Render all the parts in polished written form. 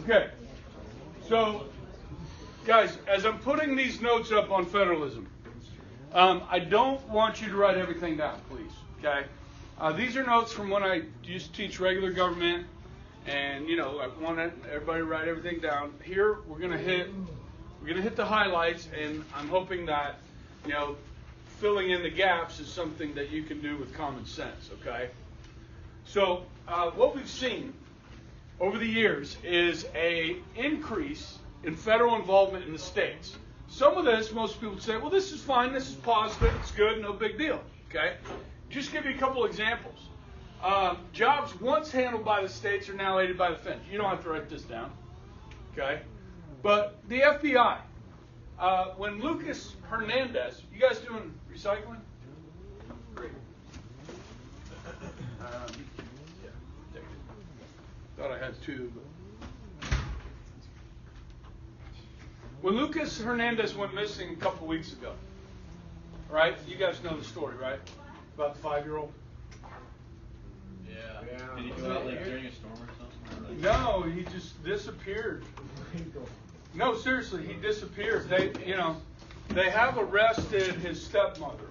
Okay, so guys, as I'm putting these notes up on federalism, I don't want you to write everything down, please. Okay, these are notes from when I used to teach regular government, and I want everybody to write everything down. Here we're gonna hit the highlights, and I'm hoping that filling in the gaps is something that you can do with common sense. Okay, so what we've seen over the years is a increase in federal involvement in the states. Some of this, most people say, well, this is fine, this is positive, it's good, no big deal. Okay? Just give you a couple examples. Jobs once handled by the states are now aided by the feds. You don't have to write this down. Okay? But the FBI, when Lucas Hernandez, you guys doing recycling? Great. Thought I had two. But when Lucas Hernandez went missing a couple weeks ago, right? You guys know the story, right? About the 5-year-old? Yeah. Did he go out like during a storm or something? No, he just disappeared. No, seriously, he disappeared. They have arrested his stepmother,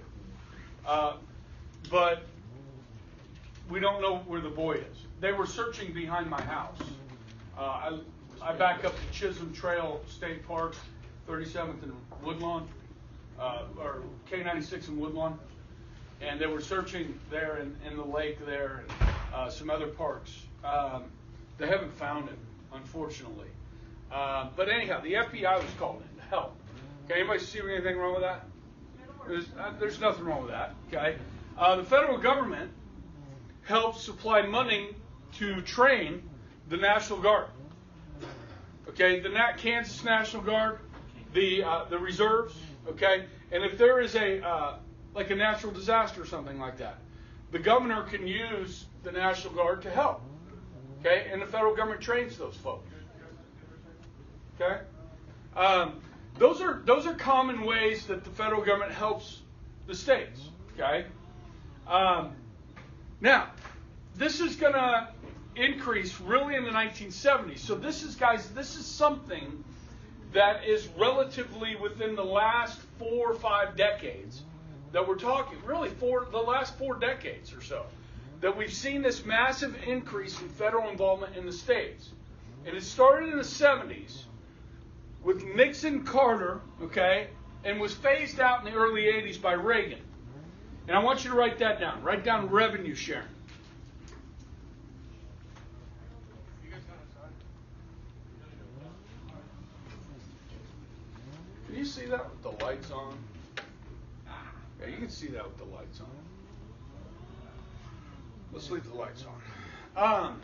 but we don't know where the boy is. They were searching behind my house. I back up to Chisholm Trail State Park, 37th and Woodlawn, or K96 and Woodlawn, and they were searching there in the lake there and some other parks. They haven't found him, unfortunately. But anyhow, the FBI was called in to help. Okay, anybody see anything wrong with that? There's nothing wrong with that. Okay, the federal government helps supply money to train the National Guard. Okay, the Kansas National Guard, the reserves. Okay, and if there is like a natural disaster or something like that, the governor can use the National Guard to help. Okay, and the federal government trains those folks. Okay, those are common ways that the federal government helps the states. Okay, now this is going to increase really in the 1970s. So this is something that is relatively within the last 4 or 5 decades that we're talking, really the last 4 decades or so, that we've seen this massive increase in federal involvement in the states. And it started in the 70s with Nixon Carter, okay, and was phased out in the early 80s by Reagan. And I want you to write that down. Write down revenue sharing. Can you see that with the lights on? Yeah, you can see that with the lights on. Let's leave the lights on.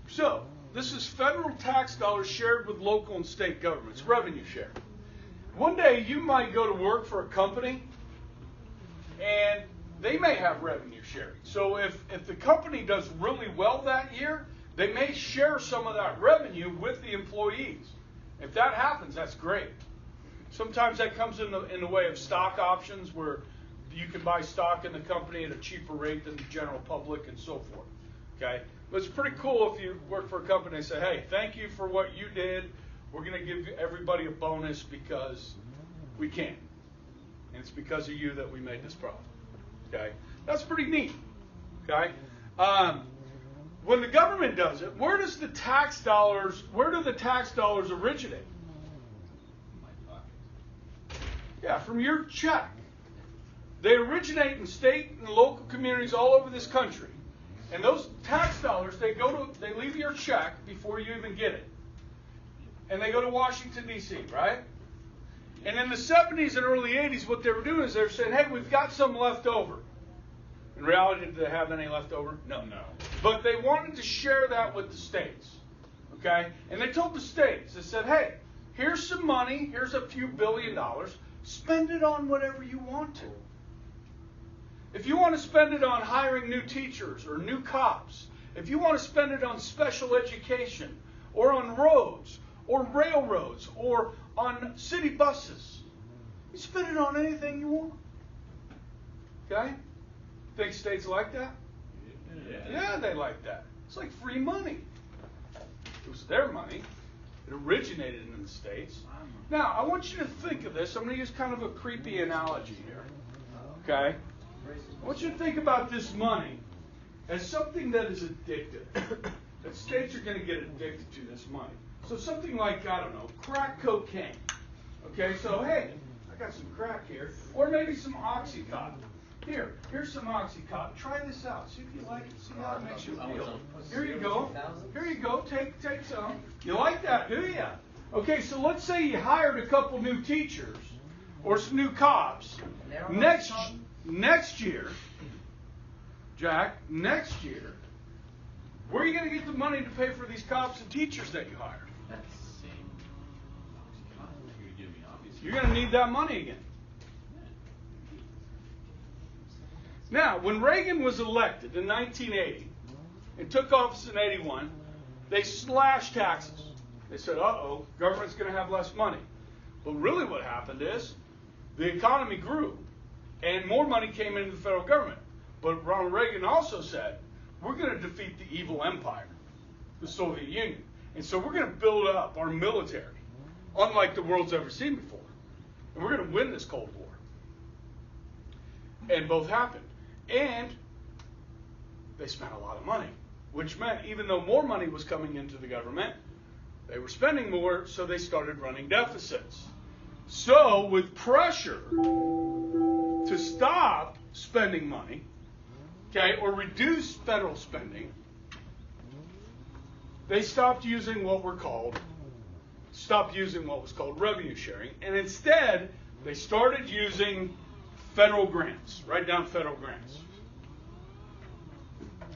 So, this is federal tax dollars shared with local and state governments, revenue share. One day you might go to work for a company and they may have revenue sharing. So if the company does really well that year, they may share some of that revenue with the employees. If that happens, that's great. Sometimes that comes in the way of stock options, where you can buy stock in the company at a cheaper rate than the general public and so forth. Okay? But it's pretty cool if you work for a company and say, hey, thank you for what you did. We're going to give everybody a bonus because we can. And it's because of you that we made this problem. Okay? That's pretty neat. Okay? When the government does it, where do the tax dollars originate? Yeah, from your check. They originate in state and local communities all over this country. And those tax dollars, they leave your check before you even get it. And they go to Washington, D.C., right? And in the 70s and early 80s, what they were doing is they were saying, hey, we've got some left over. In reality, did they have any left over? No. But they wanted to share that with the states. Okay? And they told the states, they said, hey, here's some money, here's a few $1 billion. Spend it on whatever you want to. If you want to spend it on hiring new teachers or new cops, if you want to spend it on special education or on roads or railroads or on city buses, you spend it on anything you want. Okay? Think states like that? Yeah, they like that. It's like free money. their money. It originated in the States. Now, I want you to think of this. I'm going to use kind of a creepy analogy here. Okay? I want you to think about this money as something that is addictive. That states are going to get addicted to this money. So something like, I don't know, crack cocaine. Okay, so hey, I got some crack here. Or maybe some Oxycontin. Here's some Oxycontin. Try this out. See if you like it. See how it makes you feel. Here you go. Here you go. Take some. You like that, do you? Okay, so let's say you hired a couple new teachers or some new cops. Next year, Jack, next year, where are you going to get the money to pay for these cops and teachers that you hired? You're going to need that money again. Now, when Reagan was elected in 1980 and took office in 81, they slashed taxes. They said, uh-oh, government's going to have less money. But really what happened is the economy grew and more money came into the federal government. But Ronald Reagan also said, we're going to defeat the evil empire, the Soviet Union. And so we're going to build up our military, unlike the world's ever seen before. And we're going to win this Cold War. And both happened. And they spent a lot of money, which meant even though more money was coming into the government, they were spending more, so they started running deficits. So with pressure to stop spending money, okay, or reduce federal spending, they stopped using what was called revenue sharing, and instead they started using federal grants. Write down federal grants.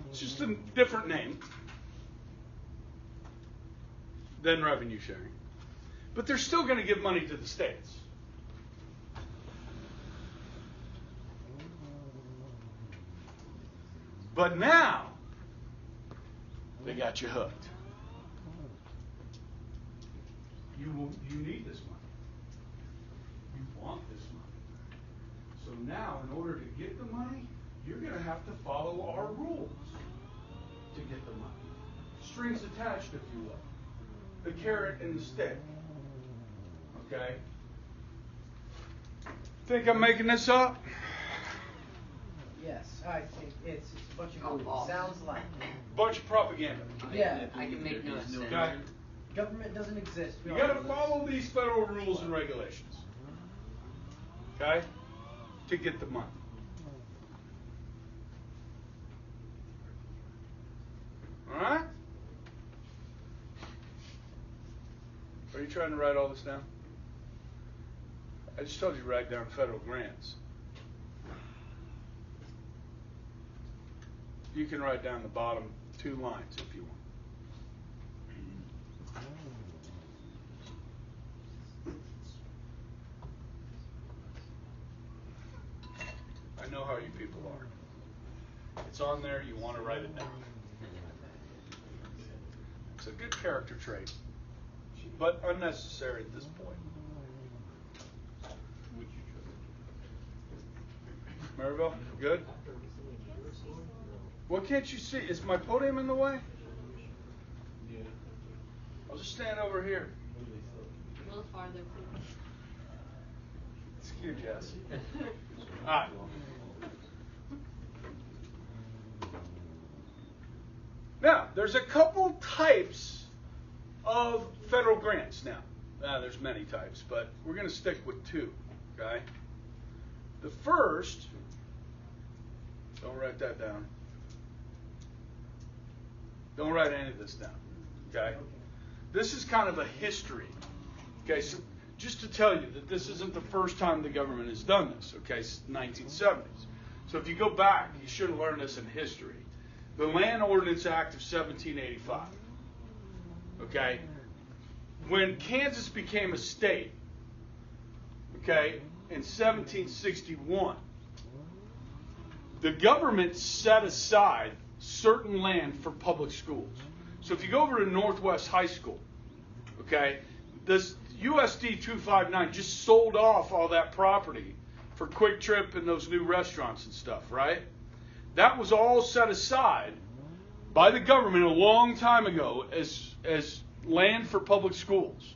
It's just a different name than revenue sharing. But they're still going to give money to the states. But now, they got you hooked. You need this money. You want this money. So now, in order to get the money, you're going to have to follow our rules to get the money. Strings attached, if you will. The carrot and the stick. Okay? Think I'm making this up? Yes, I think it's a bunch of movie. Sounds like. Bunch of propaganda. Yeah. I can make no sense. Okay? Government doesn't exist. You got to follow these federal rules and regulations. Okay? To get the money. All right? Are you trying to write all this down? I just told you to write down federal grants. You can write down the bottom 2 lines if you want. I know how you people are. It's on there, you want to write it down. It's a good character trait, but unnecessary at this point. Maryville, good? What can't you see? Is my podium in the way? Yeah. I'll just stand over here. A little farther, please. It's cute, Jess. All right. Now, there's a couple types of federal grants now. There's many types, but we're going to stick with 2, okay? The first, don't write that down. Don't write any of this down, okay? This is kind of a history, okay? So just to tell you that this isn't the first time the government has done this, okay? It's 1970s. So if you go back, you should have learned this in history. The Land Ordinance Act of 1785, okay? When Kansas became a state, okay, in 1761, the government set aside certain land for public schools. So if you go over to Northwest High School, okay, this USD 259 just sold off all that property for Quick Trip and those new restaurants and stuff, right? That was all set aside by the government a long time ago as land for public schools.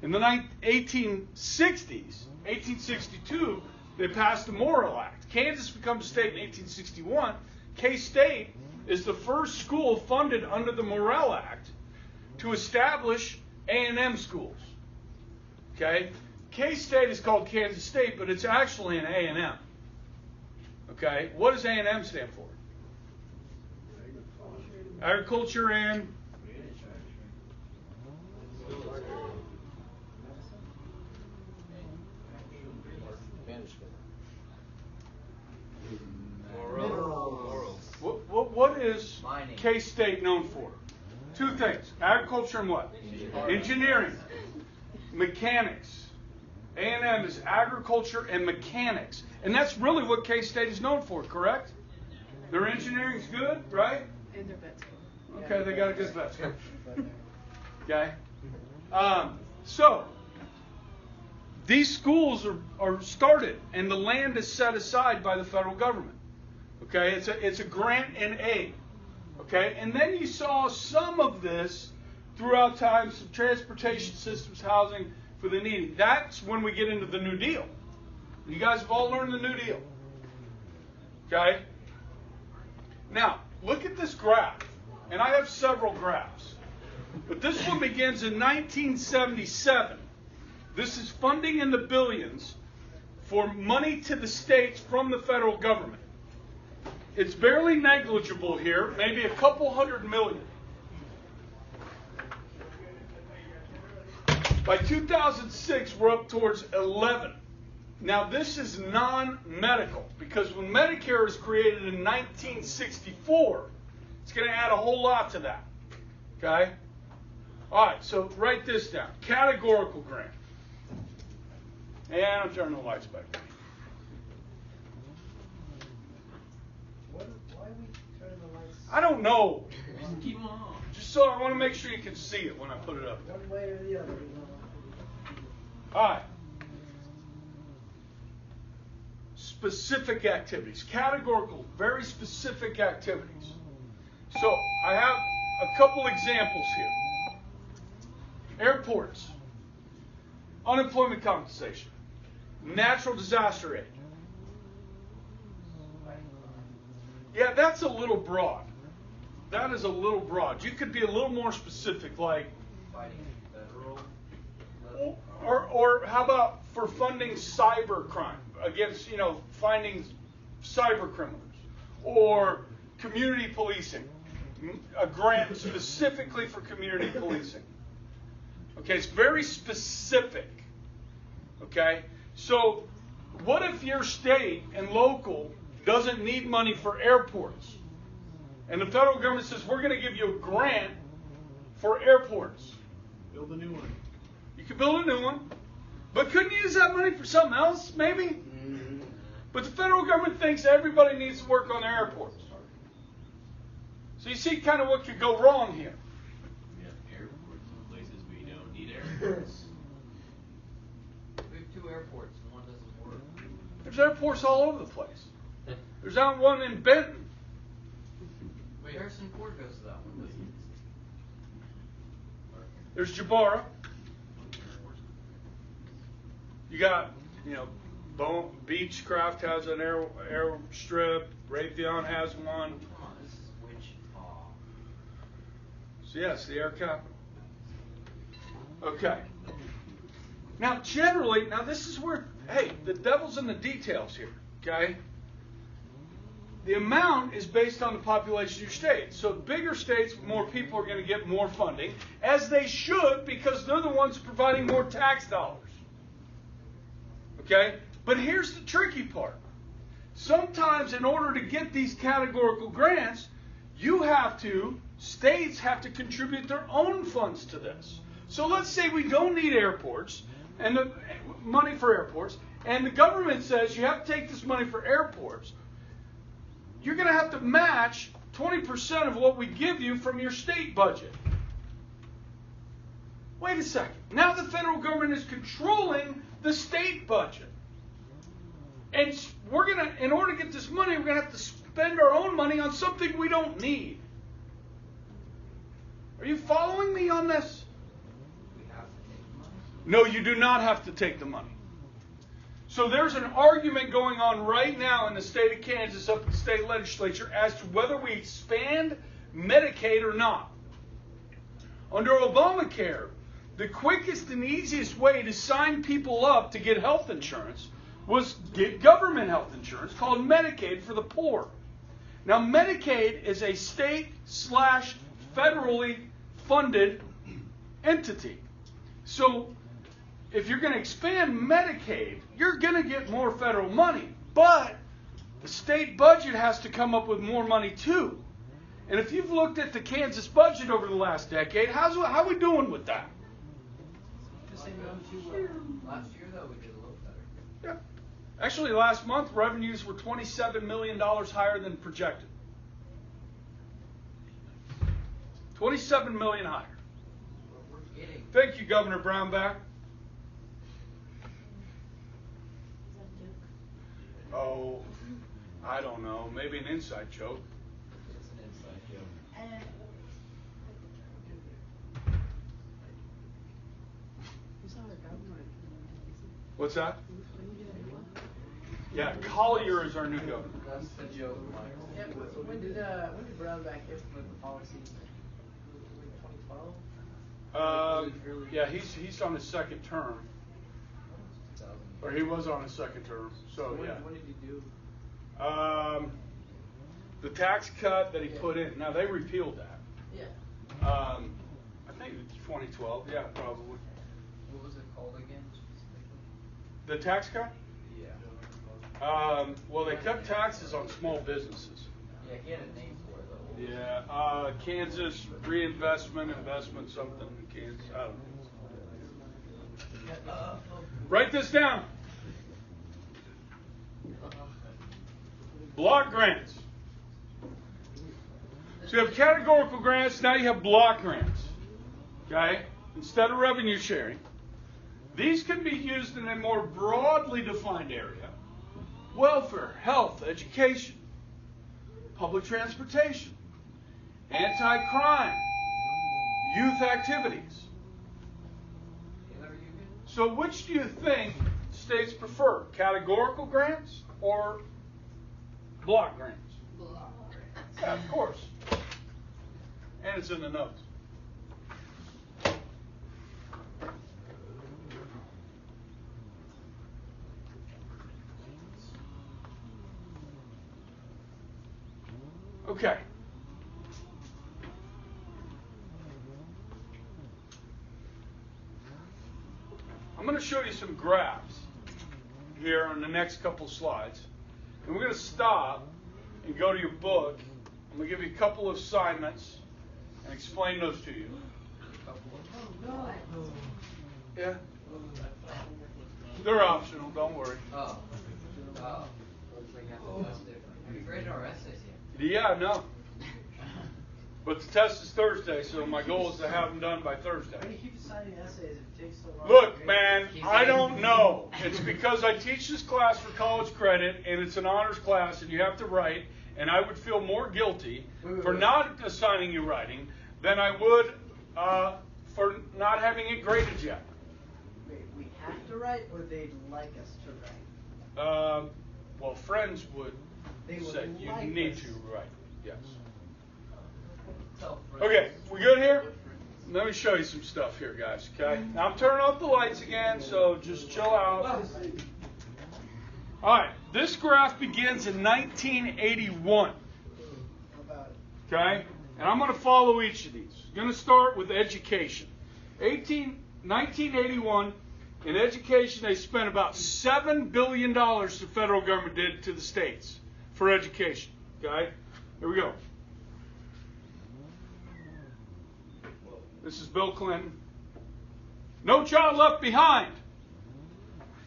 In the 1860s, 1862, they passed the Morrill Act. Kansas becomes a state in 1861. K-State is the first school funded under the Morrill Act to establish A&M schools. Okay? K-State is called Kansas State, but it's actually an A&M. Okay? What does A&M stand for? Agriculture and what is K-State known for? Two things. Agriculture and what? Engineering. Mechanics. A&M is agriculture and mechanics. And that's really what K-State is known for, correct? Their engineering's good, right? And their vets. Okay, they got a good vet. Okay? So, these schools are started, and the land is set aside by the federal government. Okay? It's a grant and aid. Okay? And then you saw some of this throughout time, some transportation systems, housing for the needy. That's when we get into the New Deal. You guys have all learned the New Deal. Okay? Now, look at this graph. And I have several graphs. But this one begins in 1977. This is funding in the billions for money to the states from the federal government. It's barely negligible here, maybe a couple $100 million. By 2006, we're up towards 11. Now, this is non-medical, because when Medicare was created in 1964, it's going to add a whole lot to that. Okay? All right, so write this down. Categorical grant. And I'm turning the lights back on. Why are we turning the lights? I don't know. Just keep them on. Just so I want to make sure you can see it when I put it up. One way or the other. All right. Specific activities. Categorical, very specific activities. So I have a couple examples here. Airports, unemployment compensation, natural disaster aid. Yeah, that's a little broad. That is a little broad. You could be a little more specific, like, Fighting federal. or how about for funding cyber crime against, finding cyber criminals, or community policing, a grant specifically for community policing. Okay, it's very specific. Okay, so what if your state and local doesn't need money for airports, and the federal government says we're going to give you a grant for airports? Build a new one. You can build a new one, but couldn't you use that money for something else, maybe? Mm-hmm. But the federal government thinks everybody needs to work on their airports. So you see kind of what could go wrong here. We have airports in places we don't need airports. We have two airports and one doesn't work. There's airports all over the place. There's out one in Benton. Wait, Harrison Ford goes to that one, doesn't he? There's Jabara. You got, Beechcraft has an airstrip. Raytheon has one. Come on, this is Wichita. So yes, the air capital. Okay. Now, generally, this is where, the devil's in the details here. Okay. The amount is based on the population of your state. So bigger states with more people are going to get more funding, as they should, because they're the ones providing more tax dollars. Okay? But here's the tricky part. Sometimes in order to get these categorical grants, states have to contribute their own funds to this. So let's say we don't need airports, and the money for airports, and the government says you have to take this money for airports. You're going to have to match 20% of what we give you from your state budget. Wait a second. Now the federal government is controlling the state budget. And in order to get this money, we're going to have to spend our own money on something we don't need. Are you following me on this? We have to take the money. No, you do not have to take the money. So there's an argument going on right now in the state of Kansas up at the state legislature as to whether we expand Medicaid or not. Under Obamacare, the quickest and easiest way to sign people up to get health insurance was get government health insurance called Medicaid for the poor. Now, Medicaid is a state/federally funded entity. So if you're going to expand Medicaid, you're going to get more federal money. But the state budget has to come up with more money too. And if you've looked at the Kansas budget over the last decade, how are we doing with that? Last year, though, we did a little better. Yeah. Actually, last month, revenues were $27 million higher than projected. 27 million higher. We're getting. Thank you, Governor Brownback. Oh, I don't know. Maybe an inside joke. It's an inside joke. What's that? Yeah, Collier is our new governor. That's the joke, Mike. Yeah, when did Brownback implement the policy? 2012? Yeah, he's on his second term, or he was on his second term. So yeah. When did he do? The tax cut that he put in. Now they repealed that. Yeah. I think it's 2012. Yeah, probably. What was it called again? The tax cut? Yeah. Well, they cut taxes on small businesses. Yeah, he had a name for it, though. Yeah, Kansas investment, something in Kansas. I don't know. Write this down. Block grants. So you have categorical grants, now you have block grants. Okay? Instead of revenue sharing. These can be used in a more broadly defined area. Welfare, health, education, public transportation, anti-crime, youth activities. So which do you think states prefer? Categorical grants or block grants? Block grants. Yeah, of course. And it's in the notes. Okay. I'm going to show you some graphs here on the next couple slides. And we're going to stop and go to your book. I'm going to give you a couple of assignments and explain those to you. Yeah. They're optional, don't worry. Oh. That's different. Have you graded our essays yet? Yeah, no. But the test is Thursday, so my goal is to have them done by Thursday. Why do you keep assigning essays if it takes so long? Look, man, I don't know. It's because I teach this class for college credit, and it's an honors class, and you have to write, and I would feel more guilty for not assigning you writing than I would for not having it graded yet. Wait, we have to write, or they'd like us to write? Well, friends would They would say you like need us. to write. Yes. Tell friends. Okay, we good here? Let me show you some stuff here, guys, okay? Now I'm turning off the lights again, so just chill out. All right, this graph begins in 1981, How about it? okay? And I'm going to follow each of these. I'm going to start with education. 1981, in education, they spent about $7 billion the federal government did to the states for education, okay? Here we go. This is Bill Clinton. No Child Left Behind.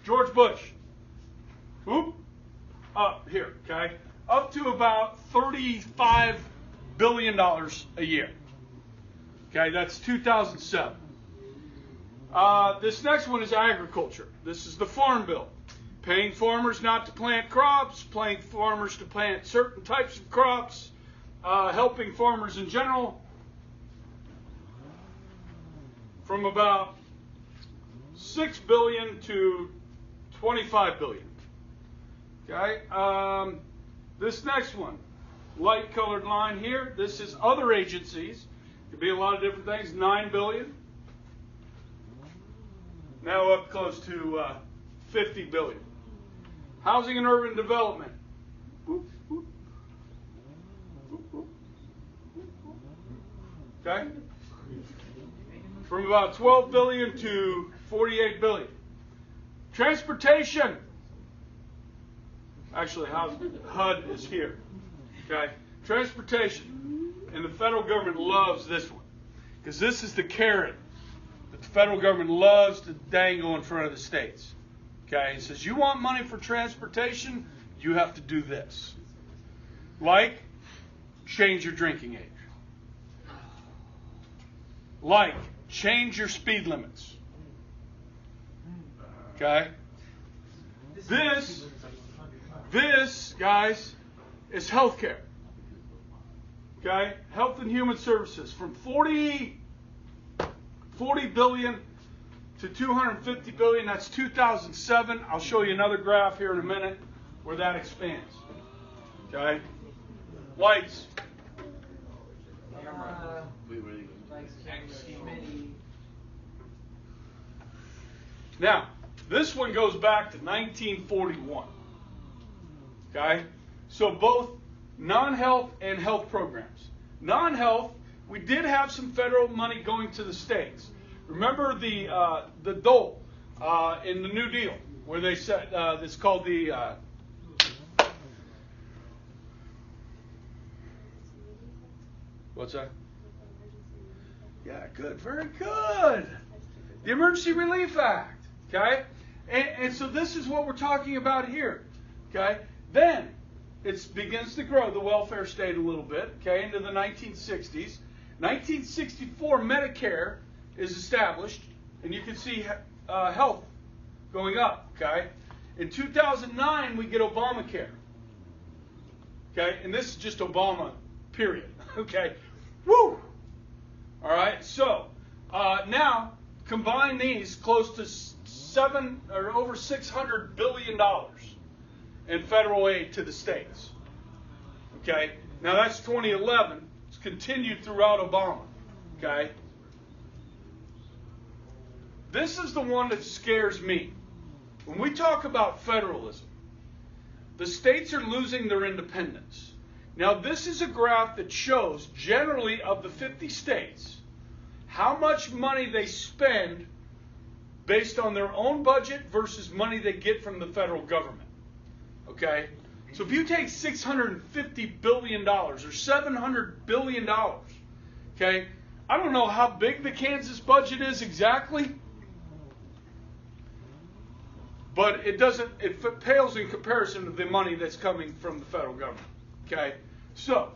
George Bush. Whoop. Up here, okay? Up to about $35 billion a year. Okay, that's 2007. This next one is agriculture. This is the Farm Bill. Paying farmers not to plant crops, paying farmers to plant certain types of crops, helping farmers in general. from about 6 billion to 25 billion. Okay. This next one, light colored line here, this is other agencies. Could be a lot of different things. 9 billion. Now up close to 50 billion. Housing and urban development. Okay? From about 12 billion to 48 billion. Transportation. Actually, HUD is here. Okay? Transportation. And the federal government loves this one. Because this is the carrot that the federal government loves to dangle in front of the states. Okay? It says, you want money for transportation, you have to do this. Like, change your drinking age. Like, change your speed limits. Okay? This, guys, is healthcare. Okay? Health and Human Services. From 40 billion to 250 billion. That's 2007. I'll show you another graph here in a minute where that expands. Okay? Lights. Now, this one goes back to 1941. Okay? So both non-health and health programs. Non-health, we did have some federal money going to the states. Remember the dole in the New Deal, where they said it's called the what's that? Yeah, good, very good. The Emergency Relief Act. Okay, and so this is what we're talking about here. Okay, then it begins to grow the welfare state a little bit. Okay, into the 1960s. 1964, Medicare is established, and you can see health going up. Okay, in 2009 we get Obamacare. Okay, and this is just Obama, period. Okay, woo. All right, so now combine these, close to over $600 billion in federal aid to the states. Okay, now that's 2011. It's continued throughout Obama. Okay, this is the one that scares me. When we talk about federalism, the states are losing their independence. Now, this is a graph that shows, generally, of the 50 states, how much money they spend based on their own budget versus money they get from the federal government. Okay? So if you take $650 billion or $700 billion, okay, I don't know how big the Kansas budget is exactly, but it pales in comparison to the money that's coming from the federal government. Okay? So,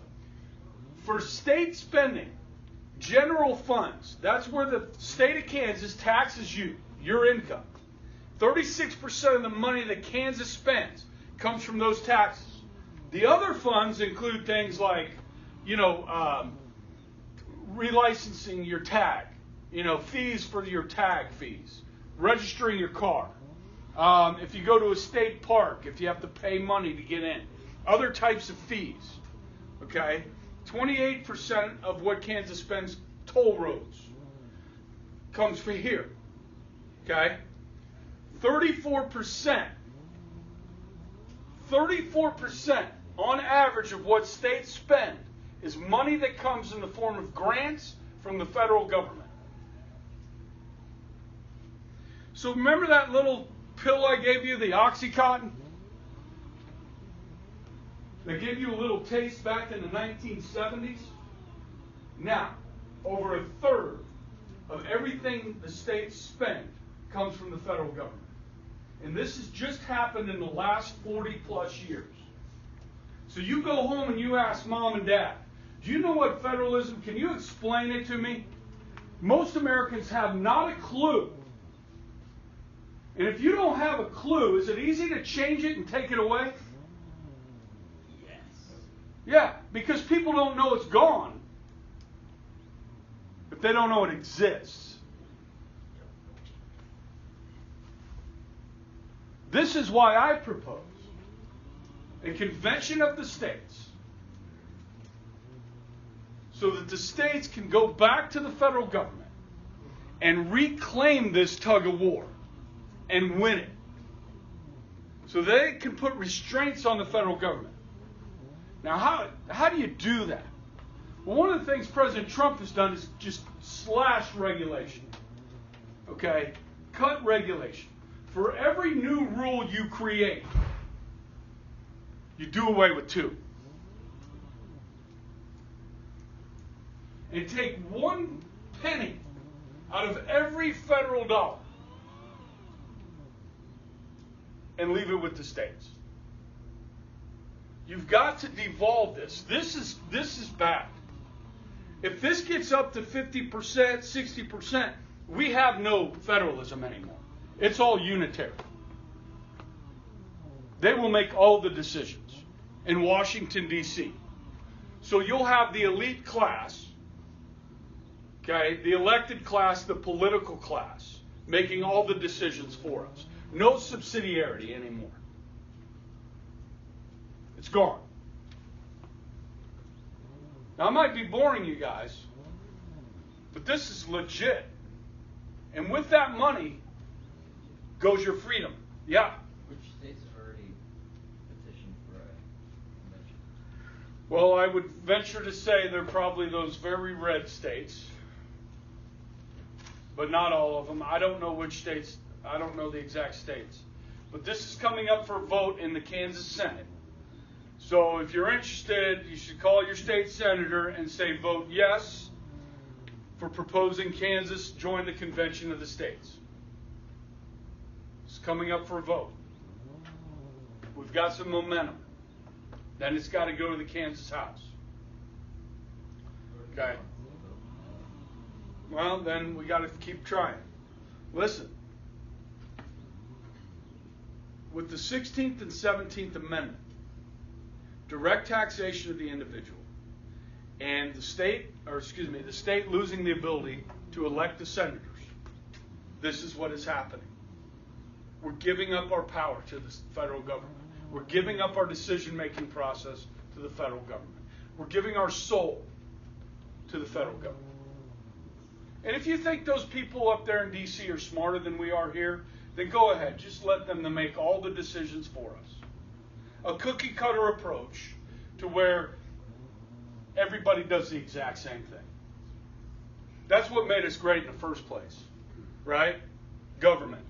for state spending, general funds, that's where the state of Kansas taxes you, your income. 36% of the money that Kansas spends comes from those taxes. The other funds include things like, relicensing your tag, fees for your tag fees, registering your car. If you go to a state park, if you have to pay money to get in, other types of fees. Okay, 28% of what Kansas spends toll roads comes from here. Okay, 34% on average of what states spend is money that comes in the form of grants from the federal government. So remember that little pill I gave you, the Oxycontin? They gave you a little taste back in the 1970s. Now, over a third of everything the states spend comes from the federal government. And this has just happened in the last 40 plus years. So you go home and you ask mom and dad, do you know what federalism, can you explain it to me? Most Americans have not a clue. And if you don't have a clue, is it easy to change it and take it away? Yes. Yeah, because people don't know it's gone, but they don't know it exists. This is why I propose a convention of the states so that the states can go back to the federal government and reclaim this tug of war and win it. So they can put restraints on the federal government. Now, how do you do that? Well, one of the things President Trump has done is just slash regulation. Okay? Cut regulation. For every new rule you create, you do away with 2. And take 1 penny out of every federal dollar and leave it with the states. You've got to devolve this. This is bad. If this gets up to 50%, 60%, we have no federalism anymore. It's all unitary. They will make all the decisions in Washington, D.C. So you'll have the elite class, okay, the elected class, the political class, making all the decisions for us. No subsidiarity anymore. It's gone. Now, I might be boring you guys, but this is legit. And with that money goes your freedom. Yeah. Which states have already petitioned for a convention? Well, I would venture to say they're probably those very red states, but not all of them. I don't know which states. I don't know the exact states. But this is coming up for a vote in the Kansas Senate. So if you're interested, you should call your state senator and say vote yes for proposing Kansas join the Convention of the States. It's coming up for a vote. We've got some momentum. Then it's got to go to the Kansas House. Okay. Well, then we got to keep trying. Listen. With the 16th and 17th Amendment, direct taxation of the individual, and the state losing the ability to elect the senators, this is what is happening. We're giving up our power to the federal government. We're giving up our decision-making process to the federal government. We're giving our soul to the federal government. And if you think those people up there in D.C. are smarter than we are here, then go ahead. Just let them make all the decisions for us. A cookie-cutter approach to where everybody does the exact same thing. That's what made us great in the first place, right? Government.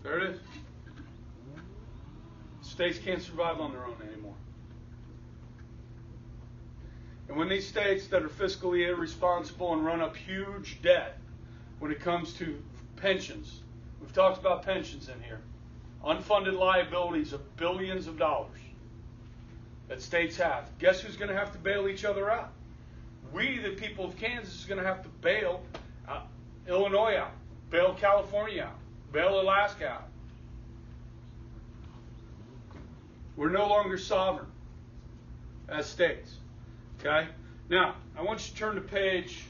There it is. States can't survive on their own anymore. And when these states that are fiscally irresponsible and run up huge debt when it comes to pensions, we've talked about pensions in here, unfunded liabilities of billions of dollars that states have. Guess who's going to have to bail each other out? We, the people of Kansas, are going to have to bail Illinois out, bail California out, bail Alaska out. We're no longer sovereign as states. Okay? Now, I want you to turn to page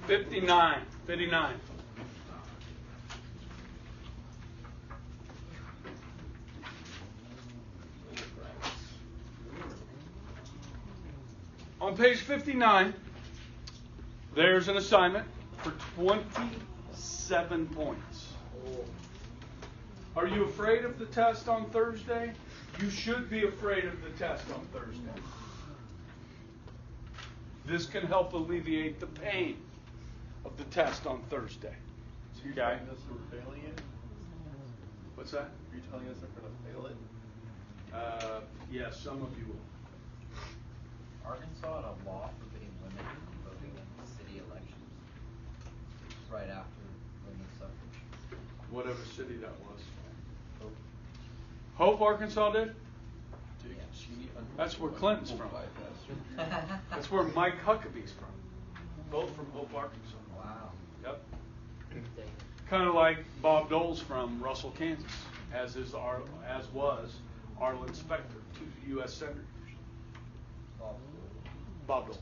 59. On page 59, there's an assignment for 27 points. Are you afraid of the test on Thursday? You should be afraid of the test on Thursday. This can help alleviate the pain of the test on Thursday. So you're telling us we're failing it? What's that? Are you telling us we're going to fail it? Yes, some of you will. Arkansas had a law forbidding women from voting in city elections right after women's suffrage. Whatever city that was. Hope. Hope, Arkansas did? Dude, Yeah. she That's where Clinton's from. That's where Mike Huckabee's from. Both from Hope, Arkansas. Wow. Yep. Kind of like Bob Dole's from Russell, Kansas, as was Arlen Specter, two U.S. senators. Bob Dole.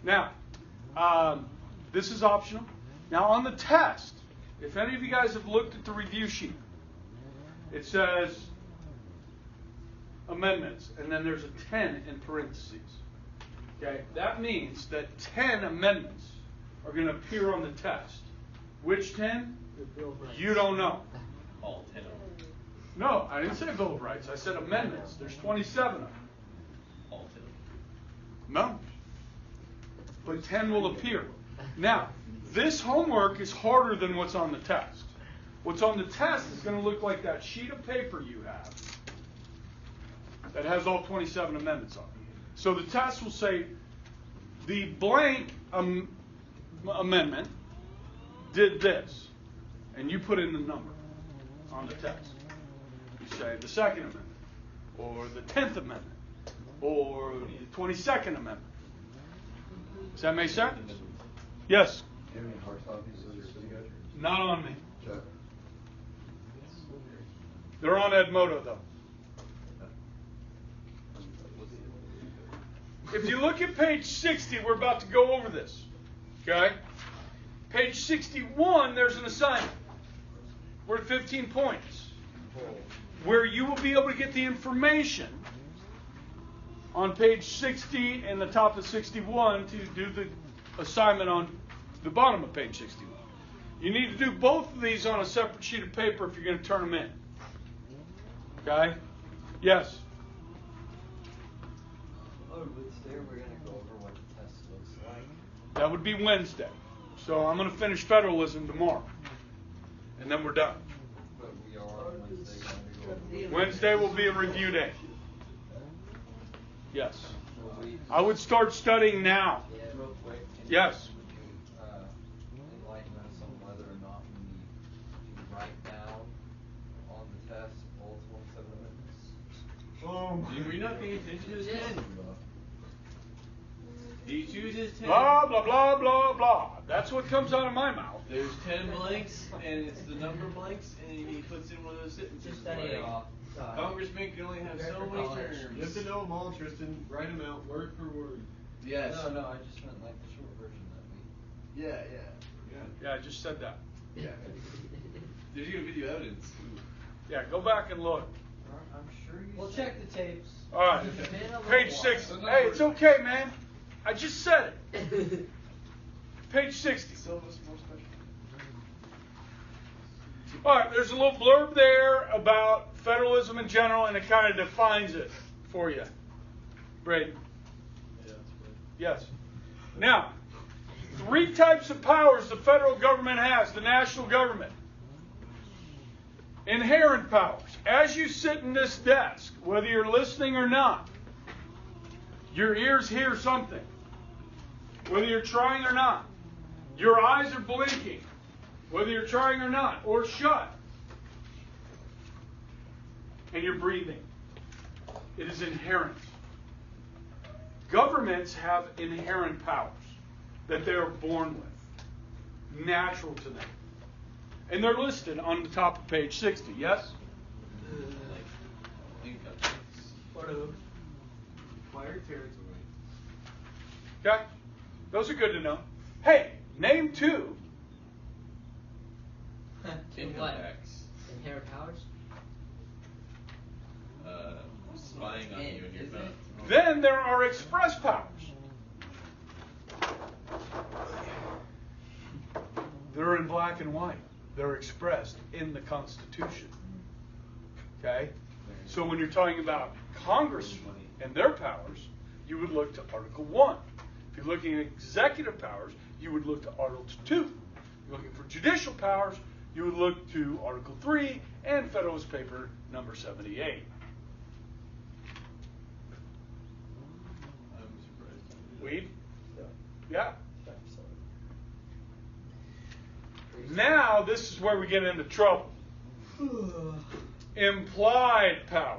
Now, this is optional. Now, on the test, if any of you guys have looked at the review sheet, it says amendments, and then there's a 10 in parentheses. Okay, that means that 10 amendments are going to appear on the test. Which 10? You don't know. All 10 of them. No, I didn't say Bill of Rights. I said amendments. There's 27 of them. All 10 of them. No. But 10 will appear. Now, this homework is harder than what's on the test. What's on the test is going to look like that sheet of paper you have that has all 27 amendments on it. So the test will say the blank amendment did this, and you put in the number on the test. You say the Second Amendment, or the 10th Amendment, or the 22nd Amendment. Does that make sense? Yes. Do you have any hard copies of your city guide? Not on me. Check. They're on Edmodo, though. If you look at page 60, we're about to go over this. Okay? Page 61, there's an assignment. We're at 15 points. Where you will be able to get the information on page 60 and the top of 61 to do the assignment on the bottom of page 61. You need to do both of these on a separate sheet of paper if you're going to turn them in. Okay? Yes? Oh, Wednesday we're going to go over what the test looks like. That would be Wednesday. So I'm going to finish Federalism tomorrow. And then we're done. But we are on Wednesday going to go over. Wednesday will be a review day. Yes. Will we, I would start studying now. real quick, can Yes. you enlighten us on whether or not we need to write down on the test all 27 amendments? Were you not paying attention to his 10? He chooses 10. Blah, blah, blah, blah, blah. That's what comes out of my mouth. There's 10 blanks, and it's the number blanks, and he puts in one of those sentences. Just study it like, off. Congressman can only have so many terms. You have to know them all, Tristan. Write them out word for word. Yes. No, I just meant like the short version that we. Yeah. Yeah, I just said that. Yeah. There's even video evidence. Yeah, go back and look. I'm sure you. We'll said- check the tapes. All right. It's been a little Page while. 60. Hey, it's okay, man. I just said it. Page 60. Syllabus more special. All right, there's a little blurb there about federalism in general, and it kind of defines it for you. Braden. Yeah, that's good. Yes. Now, 3 types of powers the federal government has, the national government. Inherent powers. As you sit in this desk, whether you're listening or not, your ears hear something. Whether you're trying or not. Your eyes are blinking. Whether you're trying or not, or shut. And you're breathing. It is inherent. Governments have inherent powers that they are born with, natural to them. And they're listed on the top of page 60, yes? Like, income tax. Part of them. Acquired territory. Okay? Those are good to know. Hey, name 2. Income What? tax. Inherent powers? Spying on you and your Is phone. it? Then there are express powers. They're in black and white. They're expressed in the Constitution. Okay? So when you're talking about Congress and their powers, you would look to Article 1. If you're looking at executive powers, you would look to Article 2. If you're looking for judicial powers, you would look to Article 3 and Federalist Paper number 78. I'm surprised. Weed? Yeah. Now, this is where we get into trouble. Implied powers.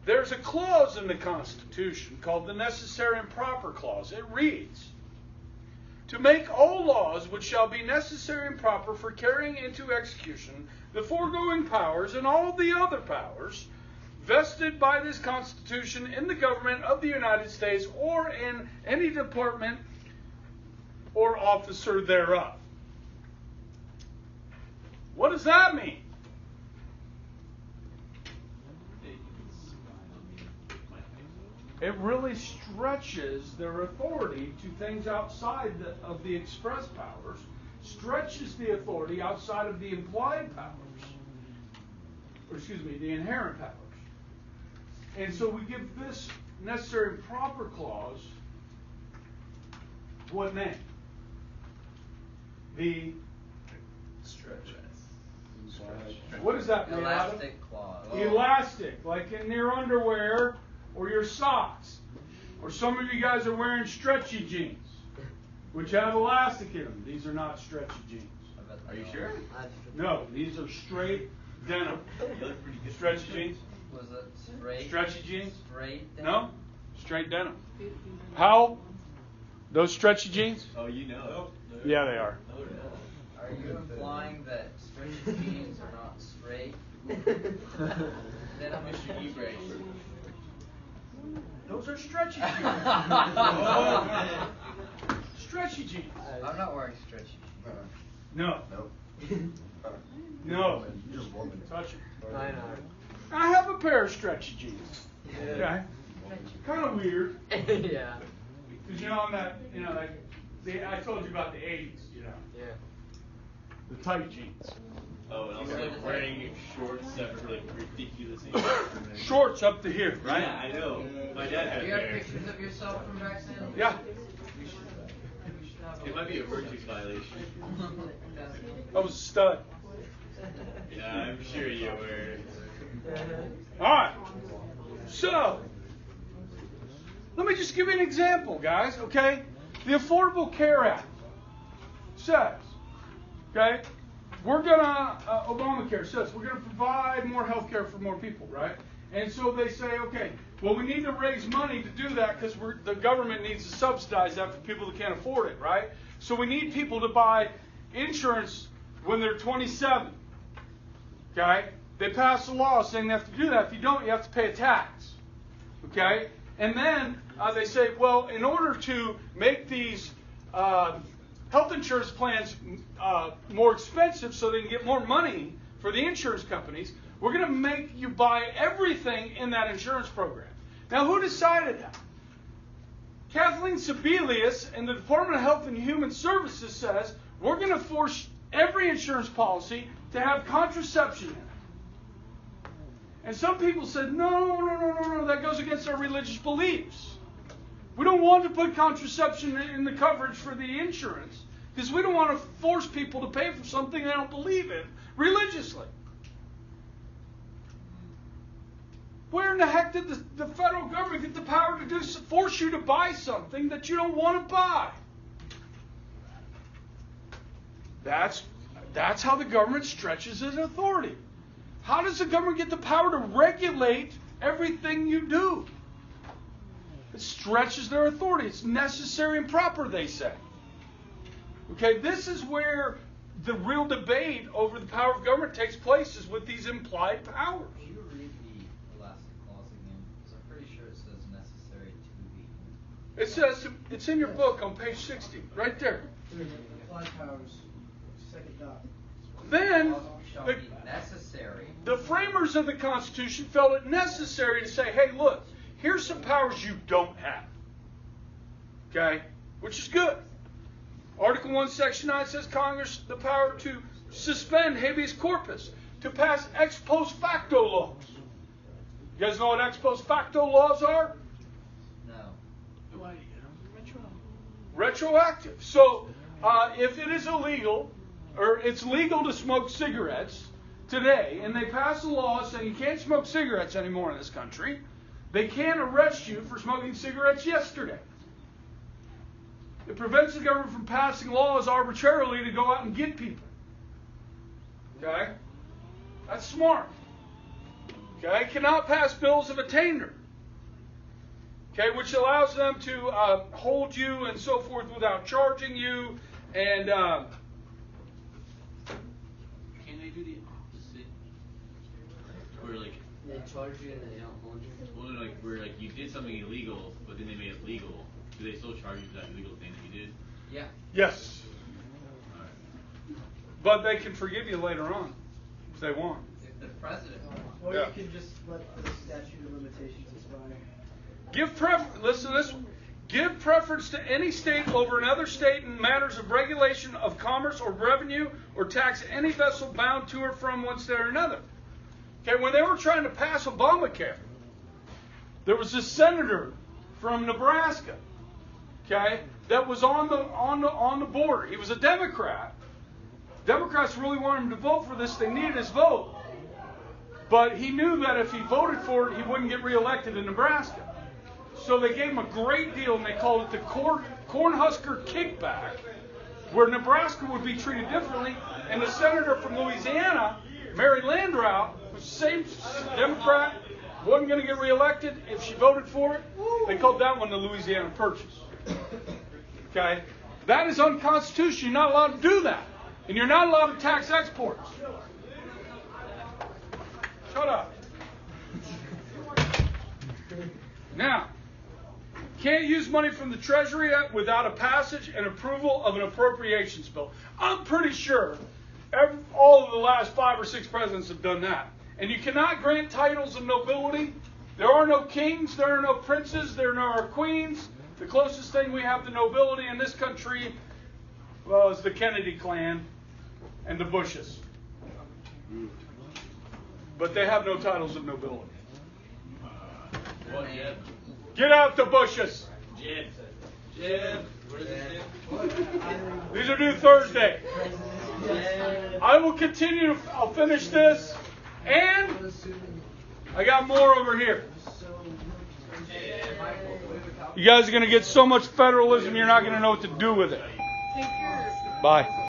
there's a clause in the Constitution called the Necessary and Proper Clause. It reads, to make all laws which shall be necessary and proper for carrying into execution the foregoing powers and all the other powers vested by this Constitution in the government of the United States or in any department or officer thereof. What does that mean? It really stretches their authority to things outside of the express powers, stretches the authority outside of the implied powers, or the inherent powers. And so we give this necessary and proper clause what name? The Stretch. what is that made out of? Elastic clause. Elastic, like in your underwear or your socks. Or some of you guys are wearing stretchy jeans, which have elastic in them. These are not stretchy jeans. Are you sure? No, these are straight denim. You look pretty good. Stretchy jeans? Was it straight? Stretchy jeans? Straight down? No? Straight denim. How? Those stretchy jeans? Oh, you know. Yeah, they are. Oh, no. Are you implying that straight jeans are not straight? Then I'm Mr. E-Break. Those are stretchy jeans. Stretchy jeans. I'm not wearing stretchy jeans. No. Nope. No. You're a woman. Touch it. I know. I have a pair of stretchy jeans. Okay. Kind of weird. Yeah. Because I'm that, like, I told you about the 80s, Yeah. the tight jeans. Oh, and also like wearing shorts that were like ridiculous. Shorts up to here, right? Yeah, I know. My dad had Do a you have pair. pictures of yourself from back then? Yeah. We should have It might be a virtue violation. I was a stud. Yeah, I'm sure you were. All right. So, let me just give you an example, guys, okay? The Affordable Care Act says, okay, Obamacare says we're going to provide more health care for more people, right? And so they say, okay, well, we need to raise money to do that because the government needs to subsidize that for people that can't afford it, right? So we need people to buy insurance when they're 27, okay? They passed a law saying they have to do that. If you don't, you have to pay a tax, okay? And then they say, well, in order to make these health insurance plans more expensive so they can get more money for the insurance companies, we're going to make you buy everything in that insurance program. Now, who decided that? Kathleen Sebelius in the Department of Health and Human Services says we're going to force every insurance policy to have contraception in it. And some people said, no, that goes against our religious beliefs. We don't want to put contraception in the coverage for the insurance because we don't want to force people to pay for something they don't believe in religiously. Where in the heck did the federal government get the power to force you to buy something that you don't want to buy? That's how the government stretches its authority. How does the government get the power to regulate everything you do? It stretches their authority. It's necessary and proper, they say. Okay, this is where the real debate over the power of government takes place, is with these implied powers. Can you read the elastic clause again? Because I'm pretty sure it says necessary to be. It says, it's in your book on page 60, right there. Applied powers, second dot. Then, Shall be necessary. the framers of the Constitution felt it necessary to say, hey, look, here's some powers you don't have. Okay? Which is good. Article 1, Section 9 says Congress the power to suspend habeas corpus, to pass ex post facto laws. You guys know what ex post facto laws are? No. Retroactive. So, if it is illegal, or it's legal to smoke cigarettes today, and they pass a law saying you can't smoke cigarettes anymore in this country, they can't arrest you for smoking cigarettes yesterday. It prevents the government from passing laws arbitrarily to go out and get people. Okay? That's smart. Okay, cannot pass bills of attainder. Okay, which allows them to hold you and so forth without charging you. And Can they do the opposite? Where like, They charge you and they don't hold you. well, like where like you did something illegal, but then they made it legal. Do they still charge you for that illegal thing that you did? Yeah. yes, Alright. but they can forgive you later on if they want. If the president wants. Or Yeah. you can just let the statute of limitations expire. Listen to this one. Give preference to any state over another state in matters of regulation of commerce or revenue or tax any vessel bound to or from one state or another. Okay, when they were trying to pass Obamacare, there was this senator from Nebraska, okay, that was on the border. He was a Democrat. Democrats really wanted him to vote for this. They needed his vote. But he knew that if he voted for it, he wouldn't get reelected in Nebraska. So they gave him a great deal, and they called it the Cornhusker Kickback, where Nebraska would be treated differently. And the senator from Louisiana, Mary Landrieu, was the same Democrat, wasn't going to get reelected if she voted for it. They called that one the Louisiana Purchase. Okay? That is unconstitutional. You're not allowed to do that. And you're not allowed to tax exports. Shut up. Now, can't use money from the Treasury without a passage and approval of an appropriations bill. I'm pretty sure all of the last 5 or 6 presidents have done that. And you cannot grant titles of nobility. There are no kings, there are no princes, there are no queens. The closest thing we have to nobility in this country, well, is the Kennedy clan and the Bushes. But they have no titles of nobility. What, Jeb? Get out the Bushes. Jeb. Jeb. What does it do? These are due Thursday. I will continue. I'll finish this. And I got more over here. You guys are going to get so much federalism, you're not going to know what to do with it. Bye.